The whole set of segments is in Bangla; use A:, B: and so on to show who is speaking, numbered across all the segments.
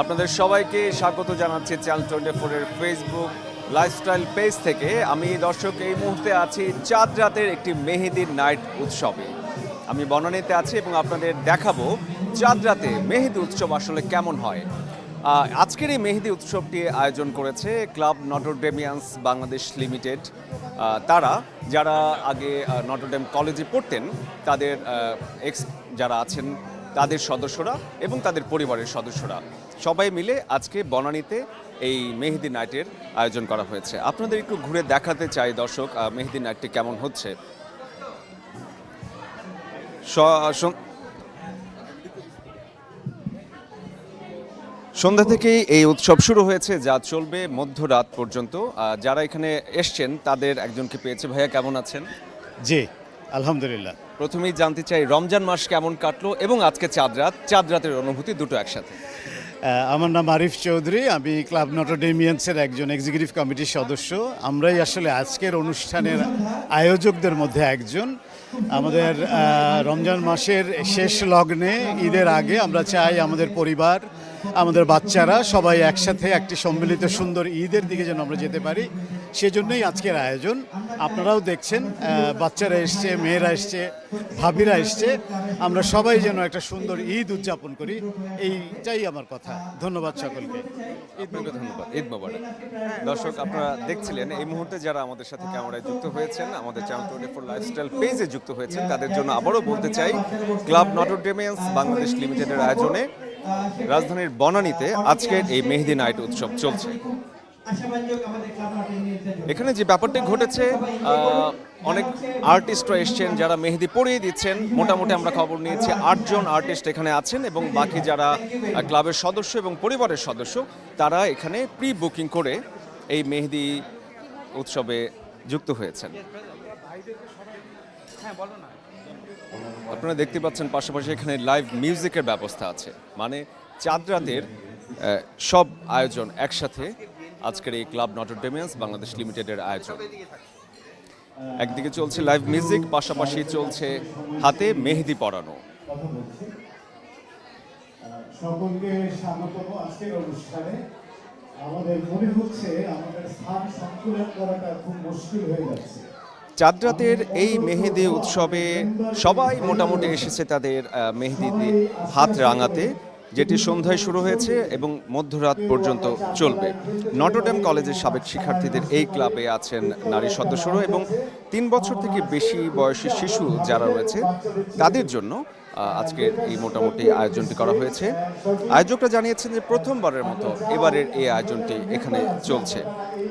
A: আপনাদের সবাইকে স্বাগত জানাচ্ছি চ্যানেল 24 এর ফেসবুক লাইফস্টাইল পেজ থেকে। আমি দর্শক এই মুহূর্তে আছি চাঁদ রাতের একটি মেহেদি নাইট উৎসবে। আমি বনানীতে আছি এবং আপনাদের দেখাবো চাঁদ রাতে মেহেদি উৎসব আসলে কেমন হয়। আজকের এই মেহেদি উৎসবটি আয়োজন করেছে ক্লাব নটরডেমিয়ান্স বাংলাদেশ লিমিটেড। তারা যারা আগে নটরডেম কলেজে পড়তেন তাদের যারা আছেন তাদের সদস্যরা এবং তাদের পরিবারের সদস্যরা সবাই মিলে আজকে বনানীতে এই মেহেদি নাইটের আয়োজন করা হয়েছে। আপনাদের একটু ঘুরে দেখাতে চাই দর্শক মেহেদি নাইটটি কেমন হচ্ছে। সন্ধ্যা থেকেই এই উৎসব শুরু হয়েছে, যা চলবে মধ্যরাত পর্যন্ত। যারা এখানে এসছেন তাদের একজনকে পেয়েছে। ভাইয়া কেমন আছেন?
B: জি আলহামদুলিল্লাহ।
A: প্রথমেই জানতে চাই রমজান মাস কেমন কাটলো এবং আজকে চাঁদ রাতের অনুভূতি দুটো একসাথে।
B: আমার নাম আরিফ চৌধুরী, আমি ক্লাব নটরডেমিয়ান্সের একজন এক্সিকিউটিভ কমিটির সদস্য। আমরাই আসলে আজকের অনুষ্ঠানের আয়োজকদের মধ্যে একজন। আমাদের রমজান মাসের শেষ লগ্নে ঈদের আগে আমরা চাই আমাদের পরিবার, আমাদের বাচ্চারা সবাই একসাথে একটি সম্মিলিত সুন্দর ঈদের দিকে যেন আমরা যেতে পারি, সেজন্যই আজকের আয়োজন। আপনারাও দেখছেন বাচ্চারা এসছে, মেয়েরা এসছে, ভাবিরা এসছে। আমরা সবাই যেন একটা সুন্দর ঈদ উদযাপন করি, এইটাই আমার কথা। ধন্যবাদ সকলকে।
A: ধন্যবাদ, ঈদ মোবারক। দর্শক আপনারা দেখছিলেন এই মুহূর্তে যারা আমাদের সাথে ক্যামেরায় যুক্ত হয়েছেন, আমাদের চ্যানেল 24 লাইফস্টাইল পেজে যুক্ত হয়েছেন, তাদের জন্য আবারও বলতে চাই ক্লাব নটরডেমিয়ান্স বাংলাদেশ লিমিটেডের আয়োজনে রাজধানীর বনানীতে আজকের এই মেহেদি নাইট উৎসব চলছে। এখানে যে ব্যাপারটি ঘটেছে, অনেক আর্টিস্টরা এসছেন যারা মেহেদি পরিয়ে দিচ্ছেন। মোটামুটি আমরা খবর নিয়েছি 8 জন আর্টিস্ট এখানে আছেন এবং বাকি যারা ক্লাবের সদস্য এবং পরিবারের সদস্য তারা এখানে প্রি বুকিং করে এই মেহেদি উৎসবে যুক্ত হয়েছেন। আপনারা দেখতে পাচ্ছেন পাশাপাশি এখানে লাইভ মিউজিকের ব্যবস্থা আছে। মানে চাঁদ রাতের সব আয়োজন একসাথে আজকের এই ক্লাব নটরডেমিয়ান্স বাংলাদেশ লিমিটেডের আয়োজন। একদিকে চলছে লাইভ মিউজিক, পাশাপাশি চলছে হাতে মেহেদি পরানো।
C: সকলকে স্বাগতম আজকের অনুষ্ঠানে। আমাদের মনে হচ্ছে আমাদের স্থান সংকুলন করাটা খুব মুশকিল হয়ে যাচ্ছে।
A: চাঁদ রাতের এই মেহেদি উৎসবে সবাই মোটামুটি এসেছে তাদের মেহেদি দিয়ে হাত রাঙাতে, যেটি সন্ধ্যায় শুরু হয়েছে এবং মধ্যরাত পর্যন্ত চলবে। নটরডেম কলেজের সাবেক শিক্ষার্থীদের এই ক্লাবে আছেন নারী সদস্যরা এবং 3 বছর থেকে বেশি বয়সী শিশু যারা রয়েছে তাদের জন্য আজকের এই মোটামুটি আয়োজনটি করা হয়েছে। আয়োজকরা জানিয়েছেন যে প্রথমবারের মতো এবারের এই আয়োজনটি এখানে চলছে।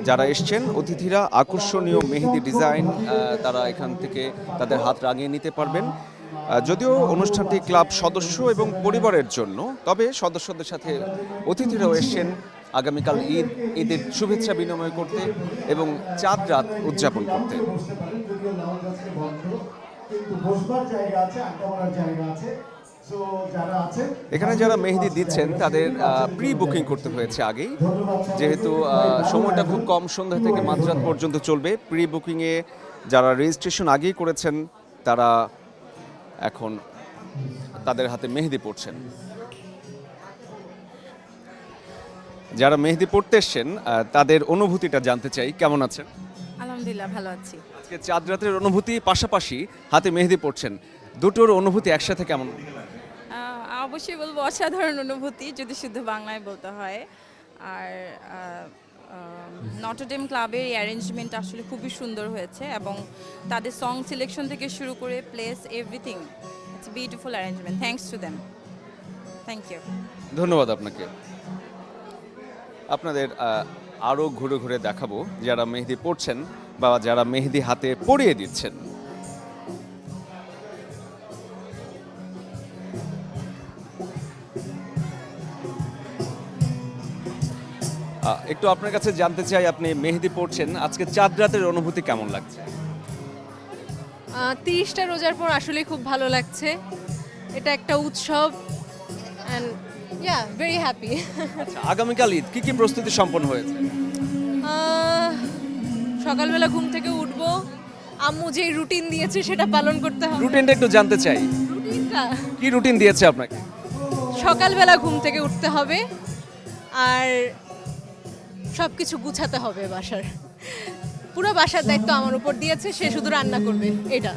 A: যারা এসছেন অতিথিরা আকর্ষণীয় মেহেদি ডিজাইন তারা এখান থেকে তাদের হাত রাঙিয়ে নিতে পারবেন। যদিও অনুষ্ঠানটি ক্লাব সদস্য এবং পরিবারের জন্য, তবে সদস্যদের সাথে অতিথিরাও এসছেন আগামীকাল ঈদের শুভেচ্ছা বিনিময় করতে এবং চাঁদ রাত উদযাপন করতে। এখানে যারা মেহেদি দিচ্ছেন তাদের প্রি বুকিং করতে হয়েছে আগেই, যেহেতু সময়টা খুব কম, সন্ধ্যা থেকে মাঝরাত পর্যন্ত চলবে। প্রি বুকিংয়ে যারা রেজিস্ট্রেশন আগেই করেছেন তারা এখন তাদের হাতে মেহেদি পড়ছেন। যারা মেহেদি পড়তে এসছেন তাদের অনুভূতিটা জানতে চাই। কেমন আছেন?
D: আলহামদুলিল্লাহ, ভালো আছি।
A: আজকে চাঁদ রাতের অনুভূতি, পাশাপাশি হাতে মেহেদি পড়ছেন, দুটোর অনুভূতি একসাথে কেমন?
D: অবশ্যই বলবো অসাধারণ অনুভূতি, যদি শুদ্ধ বাংলায় বলতে হয়। আর নটরডেম ক্লাবের এই অ্যারেঞ্জমেন্ট আসলে খুবই সুন্দর হয়েছে এবং তাদের সং সিলেকশন থেকে শুরু করে place everything, it's beautiful arrangement. Thanks to them. Thank you.
A: ধন্যবাদ আপনাকে। আপনাদের আরও ঘুরে ঘুরে দেখাবো যারা মেহেদি পড়ছেন বা যারা মেহেদি হাতে পরিয়ে দিচ্ছেন। একটু আপনার কাছে জানতে চাই, আপনি মেহেদি পড়ছেন, আজকে চাঁদ রাতের অনুভূতি কেমন লাগছে?
E: 30টা রোজার পর আসলে খুব ভালো লাগছে। এটা একটা উৎসব অ্যান্ড ইয়া ভেরি হ্যাপি।
A: আগামীকাল ঈদ, কি কি প্রস্তুতি সম্পন্ন হয়েছে?
E: সকালবেলা ঘুম থেকে উঠবো, আম্মু যেই রুটিন দিয়েছে সেটা পালন করতে হবে।
A: রুটিনটা একটু জানতে চাই।
E: রুটিনটা
A: কি রুটিন দিয়েছে আপনাকে?
E: সকালবেলা ঘুম থেকে উঠতে হবে, আর সব কিছু গুছাতে হবে বাসার। পুরো বাসার দায়িত্ব আমার উপর দিয়েছে, সে শুধু রান্না করবে এটা।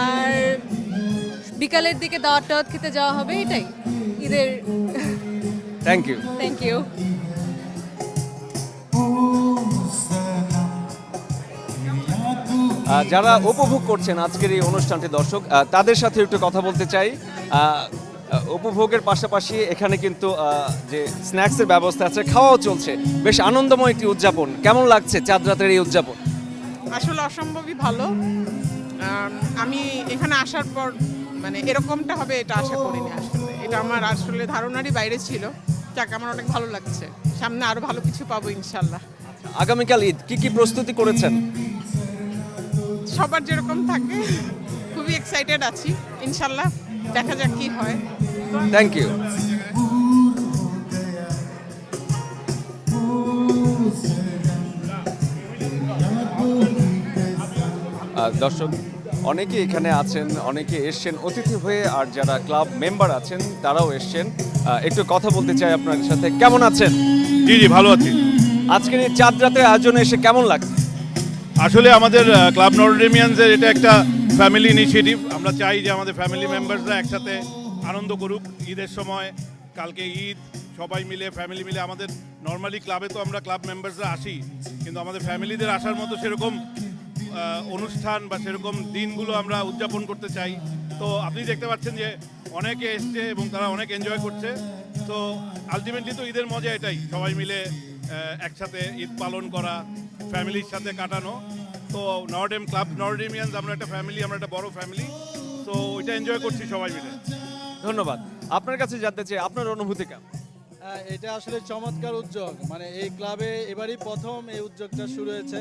E: আর বিকালের দিকে দাওয়াত টাওয়াত খেতে যাওয়া হবে, এটাই ঈদের।
A: Thank you.
E: Thank you.
A: যারা উপভোগ করছেন আজকের এই অনুষ্ঠানটি দর্শক, তাদের সাথে একটু কথা বলতে চাই। উপভোগের পাশাপাশি এখানে কিন্তু যে স্ন্যাক্সের ব্যবস্থা আছে, খাওয়াও চলছে, বেশ আনন্দময় একটি উদযাপন। কেমন লাগছে চাঁদ রাতের এই উদযাপন?
F: আসলে অসম্ভবই ভালো। আমি এখানে আসার পর মানে এরকমটা হবে এটা আশা করিনি। আসলে এটা আমার আসলে ধারণারই বাইরে ছিল। যাক, আমার অনেক ভালো লাগছে। সামনে আরো ভালো কিছু পাবো ইনশাল্লাহ।
A: আগামীকাল ঈদ, কি কি প্রস্তুতি করেছেন?
F: সবার যেরকম থাকে, খুবই এক্সাইটেড আছি। ইনশাল্লাহ দেখা যাক কি হয়।
A: Thank you. দর্শক, অনেকে এখানে আছেন, অনেকে এসছেন অতিথি হয়ে, আর যারা ক্লাব মেম্বার আছেন তারাও এসছেন। একটু কথা বলতে চাই আপনার সাথে। কেমন আছেন?
G: জি জি, ভালো আছি।
A: আজকের এই চাঁদ রাতের আয়োজনে এসে কেমন লাগছে?
G: আসলে আমাদের ক্লাব নটরডেমিয়ান্সের এটা একটা ফ্যামিলি ইনিশিয়েটিভ। আমরা চাই যে আমাদের ফ্যামিলি মেম্বার্সরা একসাথে আনন্দ করুক ঈদের সময়। কালকে ঈদ, সবাই মিলে ফ্যামিলি মিলে। আমাদের নর্মালি ক্লাবে তো আমরা ক্লাব মেম্বার্সরা আসি, কিন্তু আমাদের ফ্যামিলিদের আসার মতো সেরকম অনুষ্ঠান বা সেরকম দিনগুলো আমরা উদযাপন করতে চাই। তো আপনি দেখতে পাচ্ছেন যে অনেকে এসছে এবং তারা অনেক এনজয় করছে। তো আলটিমেটলি তো ঈদের মজা এটাই, সবাই মিলে একসাথে ঈদ পালন করা, ফ্যামিলির সাথে কাটানো। তো নর্ডেম ক্লাব নর্ডেমিয়ান্স আমরা একটা ফ্যামিলি, আমরা একটা বড় ফ্যামিলি। তো ওইটা এনজয় করছি সবাই মিলে।
A: ধন্যবাদ। আপনার কাছে জানতে চাই আপনার অনুভূতি কেমন?
H: এটা আসলে চমৎকার উদ্যোগ। মানে এই ক্লাবে এবারই প্রথম এই উদ্যোগটা শুরু হয়েছে।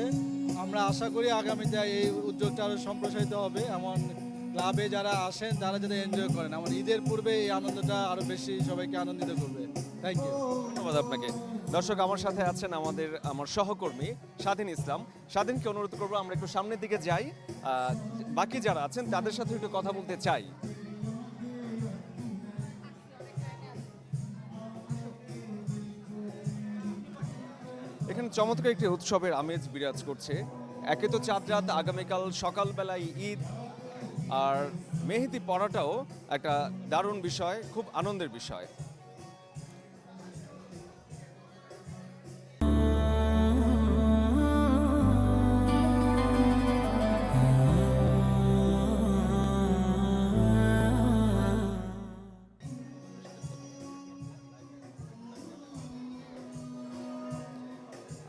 H: আমরা আশা করি আগামীতে এই উদ্যোগটা আরও সম্প্রসারিত হবে। এমন ক্লাবে যারা আসেন তারা যাতে এনজয় করেন, আমার ঈদের পূর্বে এই আনন্দটা আরও বেশি সবাইকে আনন্দিত করবে। Thank you.
A: ধন্যবাদ আপনাকে। দর্শক, আমার সাথে আছেন আমার সহকর্মী স্বাধীন ইসলাম। স্বাধীনকে অনুরোধ করবো আমরা একটু সামনের দিকে যাই, বাকি যারা আছেন তাদের সাথে একটু কথা বলতে চাই। এখানে চমৎকার একটি উৎসবের আমেজ বিরাজ করছে। একে তো চাঁদ রাত, আগামীকাল সকালবেলায় ঈদ, আর মেহেদি পড়াটাও একটা দারুণ বিষয়, খুব আনন্দের বিষয়।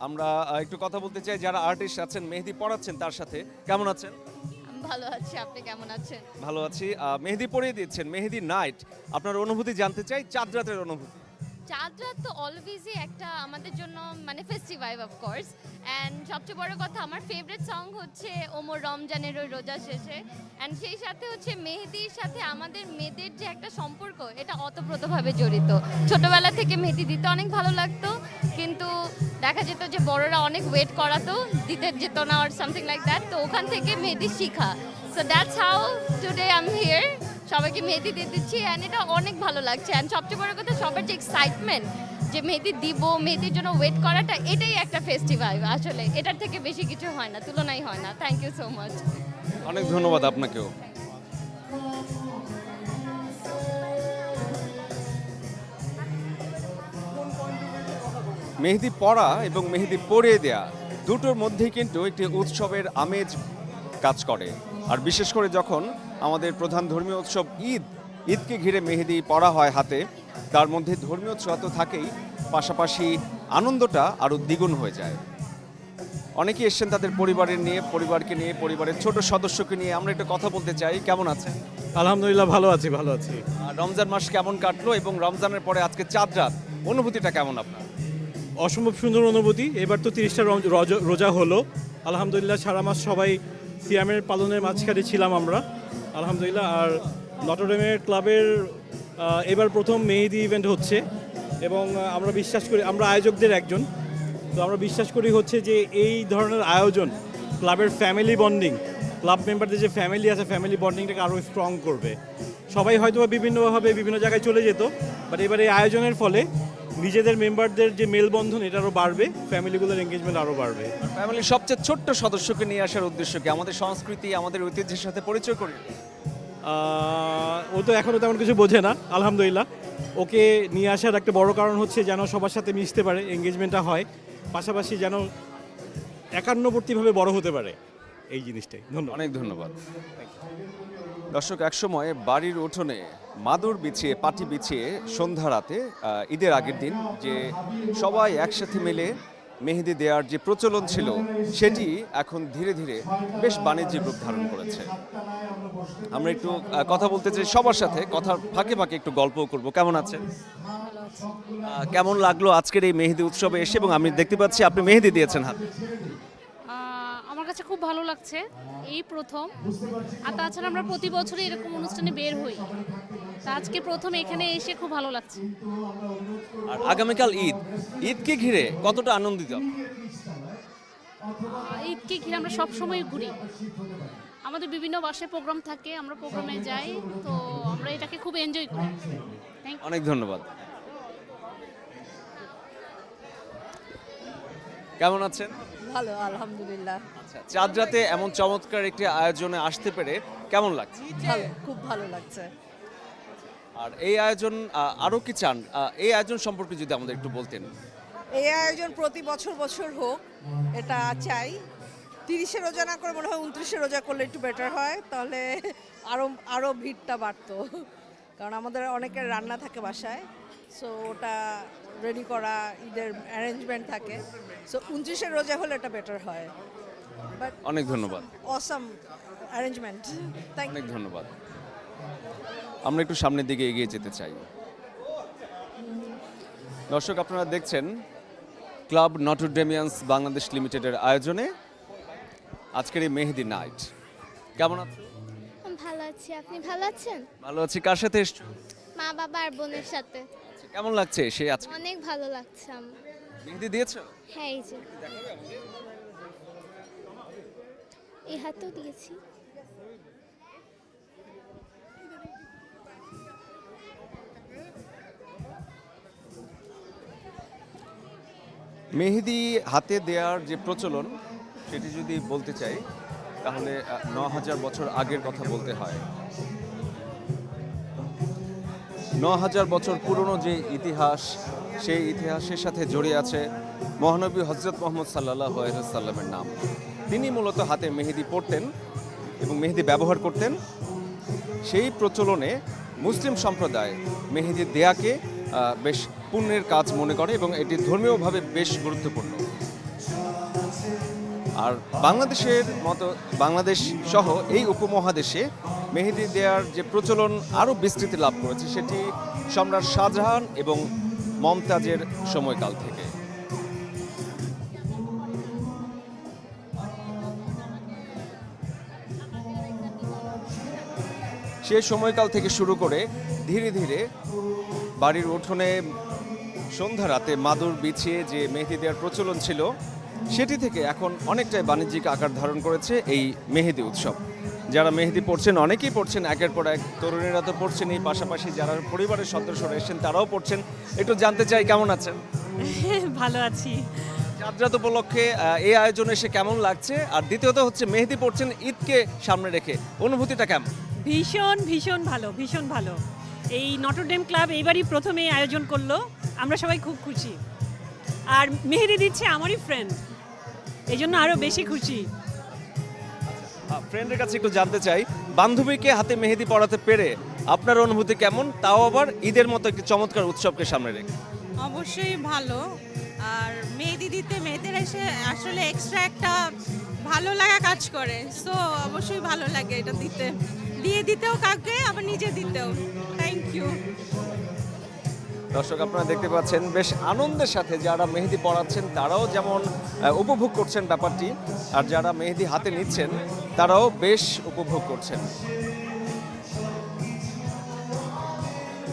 A: আমরা একটু কথা বলতে চাই যারা আর্টিস্ট আছেন, মেহেদি পড়াচ্ছেন, তার সাথে। কেমন আছেন?
I: ভালো আছি, আপনি কেমন আছেন?
A: ভালো আছি। মেহেদি পরিয়ে দিচ্ছেন, মেহেদি নাইট, আপনার অনুভূতি জানতে চাই, চাঁদ রাতের অনুভূতি।
I: চাঁদ রাত তো অলওয়েজই একটা আমাদের জন্য মানে ফেস্টিভাল অফ কোর্স। অ্যান্ড সবচেয়ে বড় কথা, আমার ফেভারিট সং হচ্ছে ওমর রমজানের ওই রোজা শেষে। অ্যান্ড সেই সাথে হচ্ছে মেহেদির সাথে আমাদের মেয়েদের যে একটা সম্পর্ক, এটা অতপ্রতভাবে জড়িত। ছোটবেলা থেকে মেহেদি দিতে অনেক ভালো লাগতো, কিন্তু দেখা যেত যে বড়রা অনেক ওয়েট করাতো, দিতে যেত না আর সামথিং লাইক দ্যাট। তো ওখান থেকে মেহেদি শিখা। So that's how today I am here. সবাইকে মেহেদি দিয়ে দিচ্ছি, অ্যান্ড এটা অনেক ভালো লাগছে। অ্যান্ড সবচেয়ে বড় কথা, সবার যে এক্সাইটমেন্ট যে মেহেদি দিব, মেহেদির জন্য ওয়েট করাটা, এটাই একটা ফেস্টিভাল। আসলে এটার থেকে বেশি কিছু হয় না, তুলনাই হয় না। Thank you so much.
A: অনেক ধন্যবাদ আপনাকেও। মেহেদি পড়া এবং মেহেদি পরিয়ে দেয়া দুটোর মধ্যেই কিন্তু একটি উৎসবের আমেজ কাজ করে। আর বিশেষ করে যখন আমাদের প্রধান ধর্মীয় উৎসব ঈদকে ঘিরে মেহেদি পড়া হয় হাতে, তার মধ্যে ধর্মীয় ছোঁয়া তো থাকেই, পাশাপাশি আনন্দটা আরও দ্বিগুণ হয়ে যায়। অনেকে এসছেন তাদের পরিবারকে নিয়ে, পরিবারের ছোট সদস্যকে নিয়ে। আমরা একটু কথা বলতে চাই। কেমন আছেন?
J: আলহামদুলিল্লাহ, ভালো আছি, ভালো আছি।
A: রমজান মাস কেমন কাটলো এবং রমজানের পরে আজকে চাঁদ রাত, অনুভূতিটা কেমন আপনার?
J: অসম্ভব সুন্দর অনুভূতি। এবার তো 30টা রোজা হলো। আলহামদুলিল্লাহ, সারা মাস সবাই সিয়ামের পালনের মাঝখানে ছিলাম আমরা, আলহামদুলিল্লাহ। আর নটরডেমের ক্লাবের এবার প্রথম মেহেদি ইভেন্ট হচ্ছে, এবং আমরা বিশ্বাস করি, আমরা আয়োজকদের একজন, তো আমরা বিশ্বাস করি হচ্ছে যে এই ধরনের আয়োজন ক্লাবের ফ্যামিলি বন্ডিং, ক্লাব মেম্বারদের যে ফ্যামিলি আছে, ফ্যামিলি বন্ডিংটাকে আরও স্ট্রং করবে। সবাই হয়তো বিভিন্নভাবে বিভিন্ন জায়গায় চলে যেত, বাট এবার এই আয়োজনের ফলে নিজেদের মেম্বারদের যে মেলবন্ধন এটা আরও বাড়বে, ফ্যামিলিগুলোর এঙ্গেজমেন্ট আরও বাড়বে।
A: ফ্যামিলির সবচেয়ে ছোট্ট সদস্যকে নিয়ে আসার উদ্দেশ্য কি? আমাদের সংস্কৃতি, আমাদের ঐতিহ্যের সাথে পরিচয় করি।
J: ও তো এখনও তেমন কিছু বোঝে না, আলহামদুলিল্লাহ। ওকে নিয়ে আসার একটা বড় কারণ হচ্ছে যেন সবার সাথে মিশতে পারে, এঙ্গেজমেন্টটা হয়, পাশাপাশি যেন একান্নবর্তীভাবে বড় হতে পারে, এই জিনিসটাই। ধন্যবাদ।
A: অনেক ধন্যবাদ। দর্শক, একসময় বাড়ির উঠোনে মাদুর বিছিয়ে, পাটি বিছিয়ে সন্ধ্যা রাতে ঈদের আগের দিন যে সবাই একসাথে মিলে মেহেদি দেওয়ার যে প্রচলন ছিল, সেটি এখন ধীরে ধীরে বেশ বাণিজ্যিক রূপ ধারণ করেছে। আমরা একটু কথা বলতে চাই সবার সাথে, কথার ফাঁকে ফাঁকে একটু গল্পও করব। কেমন আছেন? কেমন লাগলো আজকের এই মেহেদি উৎসবে এসে? এবং আমি দেখতে পাচ্ছি আপনি মেহেদি দিয়েছেন হাতে।
K: আমার কাছে খুব ভালো লাগছে, এই প্রথম। আর তাছাড়া আমরা প্রতি বছরই এরকম অনুষ্ঠানে বের হই, তা আজকে প্রথম এখানে এসে খুব ভালো লাগছে।
A: আর আগামীকাল ঈদ, ঈদকে ঘিরে কতটা আনন্দিত?
K: ঈদকে ঘিরে আমরা সবসময় ঘুরি, আমাদের বিভিন্ন বাসায় প্রোগ্রাম থাকে, আমরা প্রোগ্রামে যাই, তো আমরা এটাকে খুব এনজয় করি।
A: অনেক ধন্যবাদ। কেমন আছেন?
E: ভালো, আলহামদুলিল্লাহ।
A: আচ্ছা, চাঁদ রাতে এমন চমৎকার একটি আয়োজনে আসতে পেরে কেমন লাগছে?
E: ভালো, খুব ভালো লাগছে।
A: আর এই আয়োজন আরো কি চান? এই আয়োজন সম্পর্কে যদি আমাদের একটু বলতেন।
E: এই আয়োজন প্রতি বছর বছর হোক, এটা চাই। 30-এ রোজা না করে মনে হয় 29-এ রোজা করলে একটু বেটার হয়, তাহলে আরো ভিড়টা বাড়তো। কারণ আমাদের অনেকের রান্না থাকে বাসায়, সো ওটা রেডি করা, ঈদের অ্যারেঞ্জমেন্ট থাকে, সো 29-এর রোজা হলে এটা বেটার হয়। বাট
A: অনেক ধন্যবাদ।
E: অসাম অ্যারেঞ্জমেন্ট, থ্যাংক
A: অনেক ধন্যবাদ। আমরা একটু সামনের দিকে এগিয়ে যেতে চাই। দর্শক, আপনারা দেখছেন ক্লাব নটর ডেমিয়ান্স বাংলাদেশ লিমিটেডের আয়োজনে আজকের এই মেহেদি নাইট। কেমন আছেন?
I: ভালো আছি, আপনি ভালো আছেন?
A: ভালো আছি। কার সাথে এসছো?
I: মা বাবা আর বোনের সাথে।
A: কেমন লাগছে সে আজকে?
I: অনেক ভালো লাগছে আমার।
A: মেহেদি দিয়েছো?
I: হ্যাঁ, এই যে এই হাতেও দিয়েছি।
A: মেহেদি হাতে দেওয়ার যে প্রচলন, সেটি যদি বলতে চাই তাহলে 9000 বছর আগের কথা বলতে হয়। 9000 বছর পুরনো যে ইতিহাস, সেই ইতিহাসের সাথে জড়িয়ে আছে মহানবী হযরত মুহাম্মদ সাল্লাল্লাহু আলাইহি ওয়াসাল্লামের নাম। তিনি মূলত হাতে মেহেদি পরতেন এবং মেহেদি ব্যবহার করতেন। সেই প্রচলনে মুসলিম সম্প্রদায় মেহেদি দেয়াকে বেশ পুণ্যের কাজ মনে করে এবং এটি ধর্মীয়ভাবে বেশ গুরুত্বপূর্ণ। আর বাংলাদেশের মতো, বাংলাদেশ সহ এই উপমহাদেশে মেহেদি দেওয়ার যে প্রচলন আরও বিস্তৃতি লাভ করেছে, সেটি সম্রাট শাহজাহান এবং মমতাজের সময়কাল থেকে। সে সময়কাল থেকে শুরু করে ধীরে ধীরে বাড়ির উঠোনে সন্ধ্যা রাতে মাদুর বিছিয়ে যে মেহেদি দেওয়ার প্রচলন ছিল, সেটি থেকে এখন অনেকটাই বাণিজ্যিক আকার ধারণ করেছে এই মেহেদি উৎসব। যারা মেহেদি পড়ছেন, অনেকেই পড়ছেন, একের পর এক তরুণীরা তো পড়ছেন, এই পাশাপাশি যারা পরিবারের সদস্যরা এসেছেন তারাও পড়ছেন। একটু জানতে চাই কেমন আছেন?
E: ভালো আছি।
A: চাঁদ রাত উপলক্ষে এই আয়োজনে এসে কেমন লাগছে? আর দ্বিতীয়ত হচ্ছে মেহেদি পড়ছেন ঈদকে সামনে রেখে, অনুভূতিটা কেমন?
E: ভীষণ ভীষণ ভালো, ভীষণ ভালো। এই নটরডেম ক্লাব এইবারই প্রথমে আয়োজন করলো, আমরা সবাই খুব খুশি। আর মেহেদি দিচ্ছে আমারই ফ্রেন্ড, এই জন্য আরও বেশি খুশি।
A: ফ্রেন্ডের কাছে একটু জানতে চাই, বান্ধবীকে হাতে মেহেদি পড়াতে পেরে আপনার অনুভূতি কেমন, তাও আবার ঈদের মতো একটি চমৎকার উৎসবকে সামনে রেখে?
D: অবশ্যই ভালো। আর মেহেদি দিতে মেয়েদের এসে আসলে এক্সট্রা একটা ভালো লাগা কাজ করে, সো অবশ্যই ভালো লাগে এটা দিতে, দিয়ে দিতেও কাউকে, আবার নিজে দিতেও। Thank you.
A: দর্শক, আপনারা দেখতে পাচ্ছেন বেশ আনন্দের সাথে যারা মেহেদি পড়াচ্ছেন তারাও যেমন উপভোগ করছেন ব্যাপারটি, আর যারা মেহেদি হাতে নিচ্ছেন তারাও বেশ উপভোগ করছেন।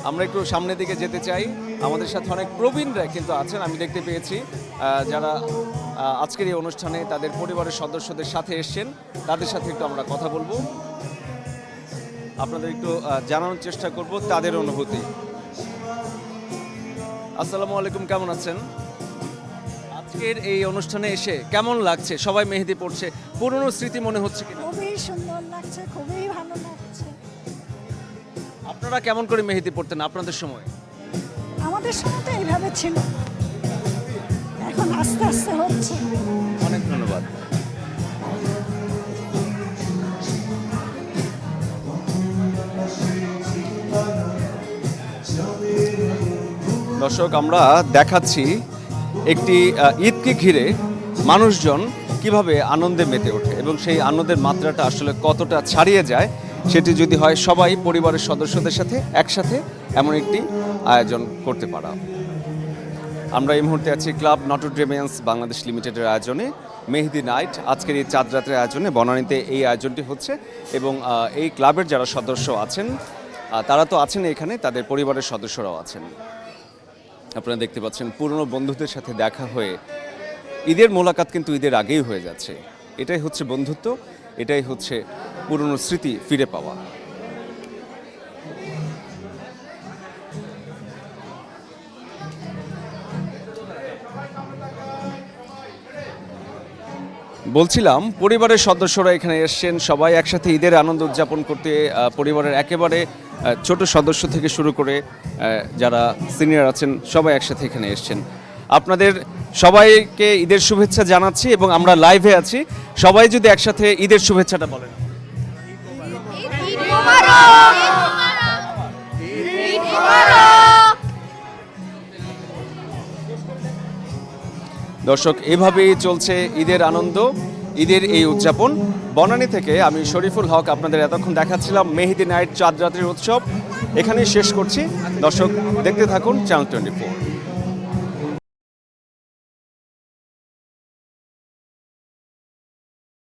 A: আমরা একটু সামনের দিকে যেতে চাই। আমাদের সাথে অনেক প্রবীণরা কিন্তু আছেন, আমি দেখতে পেয়েছি, যারা আজকের এই অনুষ্ঠানে তাদের পরিবারের সদস্যদের সাথে এসছেন। তাদের সাথে একটু আমরা কথা বলবো, আপনাদের একটু জানানোর চেষ্টা করব তাদের অনুভূতি। আসসালামু আলাইকুম, কেমন আছেন? আজকের এই অনুষ্ঠানে এসে কেমন লাগছে? সবাই মেহেদি পড়ছে, পুরনো স্মৃতি মনে হচ্ছে কিনা?
L: খুবই সুন্দর লাগছে, খুবই ভালো লাগছে।
A: আপনারা কেমন করে মেহেদি পড়তেন আপনাদের সময়?
L: আমাদের সময় তো এইভাবে ছিল, এখন আস্তে আস্তে হচ্ছে।
A: অনেক ধন্যবাদ। দর্শক, আমরা দেখাচ্ছি একটি ঈদকে ঘিরে মানুষজন কিভাবে আনন্দে মেতে ওঠে এবং সেই আনন্দের মাত্রাটা আসলে কতটা ছাড়িয়ে যায় সেটি যদি হয় সবাই পরিবারের সদস্যদের সাথে একসাথে এমন একটি আয়োজন করতে পারা। আমরা এই মুহূর্তে আছি ক্লাব নটরডেমিয়ান্স বাংলাদেশ লিমিটেডের আয়োজনে মেহেদি নাইট। আজকের এই চাঁদ রাতের আয়োজনে বনানীতে এই আয়োজনটি হচ্ছে এবং এই ক্লাবের যারা সদস্য আছেন তারা তো আছেন এখানে, তাদের পরিবারের সদস্যরাও আছেন। আপনারা দেখতে পাচ্ছেন পুরনো বন্ধুদের সাথে দেখা হয়ে ঈদের মোলাকাত কিন্তু ঈদের আগেই হয়ে যাচ্ছে। এটাই হচ্ছে বন্ধুত্ব, এটাই হচ্ছে পুরনো স্মৃতি ফিরে পাওয়া। বলছিলাম পরিবারের সদস্যরা এখানে এসছেন, সবাই একসাথে ঈদের আনন্দ উদযাপন করতে। পরিবারের একেবারে ছোট সদস্য থেকে শুরু করে যারা সিনিয়র আছেন সবাই একসাথে এখানে এসছেন। আপনাদের সবাইকে ঈদের শুভেচ্ছা জানাচ্ছি এবং আমরা লাইভে আছি। সবাই যদি একসাথে ঈদের শুভেচ্ছাটা বলেন। দর্শক, এভাবেই চলছে ঈদের আনন্দ, ঈদের এই উদযাপন। বনানী থেকে আমি শরীফুল হক আপনাদের এতক্ষণ দেখাচ্ছিলাম মেহেদি নাইট চাঁদ রাতের উৎসব। এখানেই শেষ করছি। দর্শক, দেখতে থাকুন চ্যানেল 24।